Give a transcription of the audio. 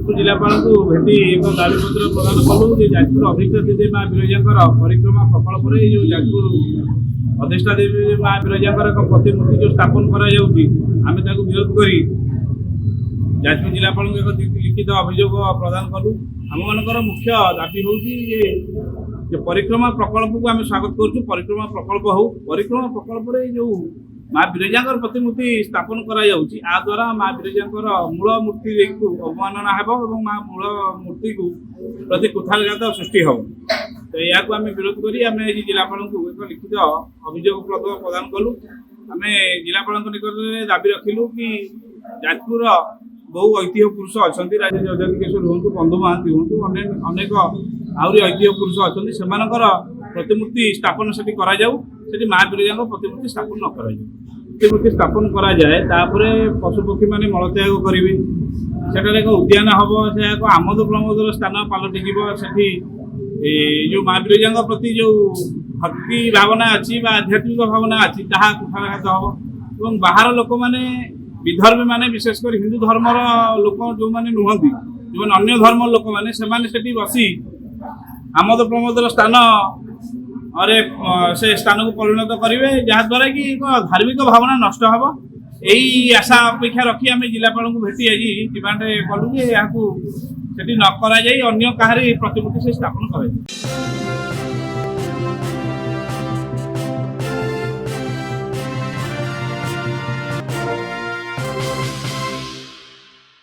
जिलापाल को भेटी एक दाबीपत्र प्रदान कलु जे जाजपुर अभिज्ञ देवी माँ विरजांकर परिक्रमा प्रकल्प जो जाजपुर अधिष्ठा देवी माँ विरजांकर एक प्रतिमूर्ति जो स्थापन करें विरोध कर जाजपुर जिलापाल एक लिखित अभियोग प्रदान कलु। आम मानकर मुख्य दाबी हूँ परिक्रमा प्रकल्प को आम स्वागत करूँ। परिक्रमा प्रकल्प हो परिक्रमा प्रकल्प जो माँ विरजांकर प्रतिमूर्ति स्थापन द्वारा माँ विरजांकर मूल मूर्ति को अवमानना हो माँ मूल मूर्ति को प्रति कुठालघात सृष्टि हो। तो यह आम विरोध कर जिलापाल को एक लिखित अभियोग प्रदान कलु। आम जिलापाल निकट में दाबी रखिलु कि जाजपुर बहु ऐतिह्य पुरुष अच्छा राजा जगदीश्वर हूँ बंधु महांती हूँ अनेक आहरी ऐतिह्य पुरुष अच्छा से प्रतिमूर्ति स्थापन से माँ विरजा प्रतिमूर्ति स्थापन न कर प्रतिमूर्ति स्थापन करा जाए पशुपक्षी मैंने मलत्याग करेंगे सेठार एक उद्यान हम से एक आमोद प्रमोदर स्थान पलटि से जो माँ विरजा प्रति जो भक्ति भावना अच्छी आध्यात्मिक भावना अच्छी ताहा कुठारघात हम बाहर लोक मैंने विधर्मी माने विशेषकर हिंदू धर्मर लोक जो मैंने नुहति जो अन्य धर्म लोक मैंने से बसी आमोद प्रमोदर स्थान अरे से स्थान को परिणत करेंगे जहाद्वारा कि एक धार्मिक भावना नष्ट हम यही आशा अपेक्षा रखी आम जिलापाल को भेटी आज डिमांड कलु जे यहाँ न कर प्रतिमूर्ति से स्थापन कर।